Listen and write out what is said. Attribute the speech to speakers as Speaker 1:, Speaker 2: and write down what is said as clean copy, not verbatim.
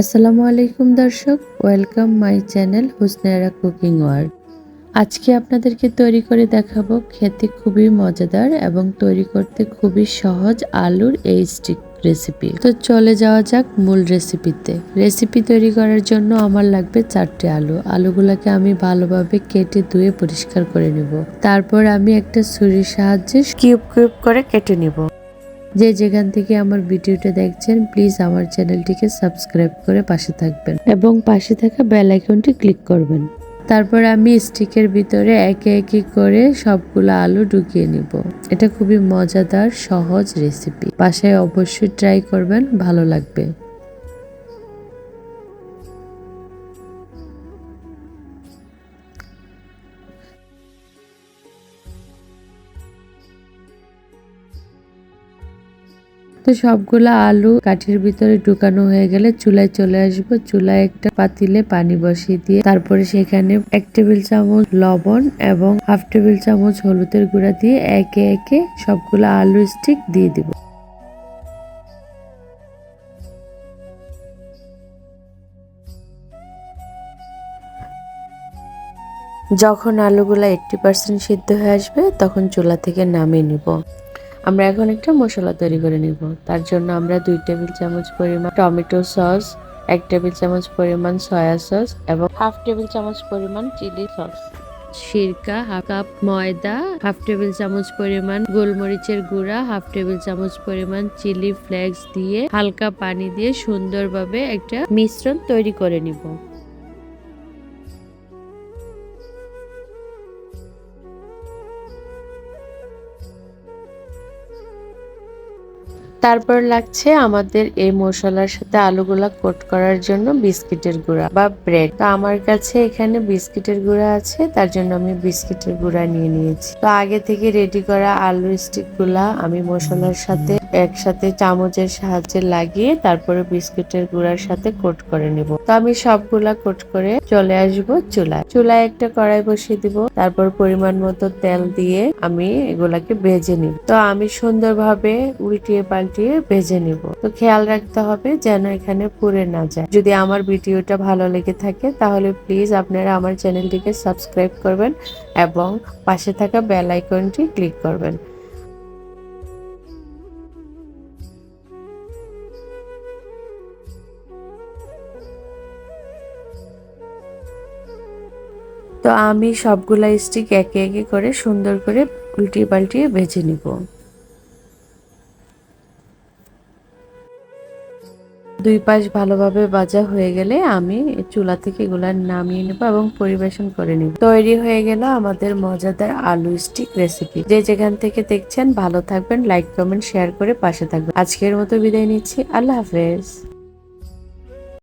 Speaker 1: আসসালামু আলাইকুম দর্শক, welcome my channel Husnaira cooking world. আজকে আপনাদেরকে তৈরি করে দেখাবো খেতে খুবই মজাদার এবং তৈরি করতে খুবই সহজ আলুর এই স্টিক রেসিপি। তো চলে যাওয়া যাক মূল রেসিপিতে। রেসিপি তৈরি করার জন্য আমার লাগবে 4টে আলু। আলুগুলোকে আমি ভালোভাবে কেটে ধুয়ে পরিষ্কার করে নিব। তারপর আমি একটা ছুরির সাহায্যে কিউব কিউব করে কেটে নিব। যে যেখান থেকে আমার ভিডিওটা দেখছেন প্লিজ আমার চ্যানেলটিকে সাবস্ক্রাইব করে পাশে থাকবেন এবং পাশে থাকা বেল আইকনটি ক্লিক করবেন। তারপর আমি স্টিকের ভিতরে একে একে করে সবগুলো আলু ঢুকিয়ে নিব। এটা খুবই মজাদার সহজ রেসিপি, বাসায় অবশ্যই ট্রাই করবেন, ভালো লাগবে। তো সবগুলা আলু কাঠির ভিতরে ঢুকানো হয়ে গেলে চুলায় চলে আসবো। চুলায় একটা পাতিলে পানি বসিয়ে দিয়ে তারপরে সেখানে 1 টেবিল চামচ লবণ এবং হাফ টেবিল চামচ হলুদের গুঁড়া দিয়ে একে একে সবগুলা আলু স্টিক দিয়ে দিব। যখন আলুগুলা 80% সিদ্ধ হয়ে আসবে তখন চুলা থেকে নামিয়ে নিব। আমরা এখন একটা মশলা তৈরি করে নিব। তার জন্য আমরা 2 টেবিল চামচ পরিমাণ টমেটো সস, 1 টেবিল চামচ পরিমাণ সয়া সস এবং হাফ টেবিল চামচ পরিমাণ চিলি সস, সিরকা, হাফ কাপ ময়দা, হাফ টেবিল চামচ পরিমাণ গোলমরিচের গুঁড়া, হাফ টেবিল চামচ পরিমাণ চিলি ফ্লেক্স দিয়ে হালকা পানি দিয়ে সুন্দরভাবে একটা মিশ্রণ তৈরি করে নিব। তারপর লাগছে আমাদের এই মশলার সাথে আলুগুলা কোট করার জন্য বিস্কিটের গুঁড়া বা ব্রেড। তো আমার কাছে এখানে বিস্কিটের গুঁড়া আছে, তার জন্য আমি বিস্কিটের গুঁড়া নিয়ে নিয়েছি। তো আগে থেকে রেডি করা আলু স্টিক গুলা আমি মশলার সাথে একসাথে চামচের সাহায্যে লাগিয়ে তারপরে বিস্কিটের গুঁড়ার সাথে কোট করে নিব। তো আমি সবগুলা কোট করে চলে আসবো চুলায়। চুলায় একটা কড়াই বসিয়ে দিব। তারপর পরিমাণ মতো তেল দিয়ে আমি এগুলাকে ভেজে নিব। তো আমি সুন্দরভাবে উল্টিয়ে পাল্টিয়ে ভেজে নিব। তো খেয়াল রাখতে হবে যেন এখানে পুড়ে না যায়। যদি আমার ভিডিওটা ভালো লেগে থাকে তাহলে প্লিজ আপনারা আমার চ্যানেলটিকে সাবস্ক্রাইব করবেন এবং পাশে থাকা বেল আইকনটি ক্লিক করবেন। তো আমি সবগুলা স্টিক একে একে করে সুন্দর করে উল্টিয়ে পাল্টিয়ে ভেজে নিব। দুই পাশ ভালোভাবে ভাজা হয়ে গেলে আমি চুলা থেকে এগুলা নামিয়ে নেব এবং পরিবেশন করে নিব। তৈরি হয়ে গেল আমাদের মজাদার আলু স্টিক রেসিপি। যে যেখান থেকে দেখছেন ভালো থাকবেন, লাইক কমেন্ট শেয়ার করে পাশে থাকবেন। আজকের মতো বিদায় নিচ্ছি, আল্লাহ হাফেজ।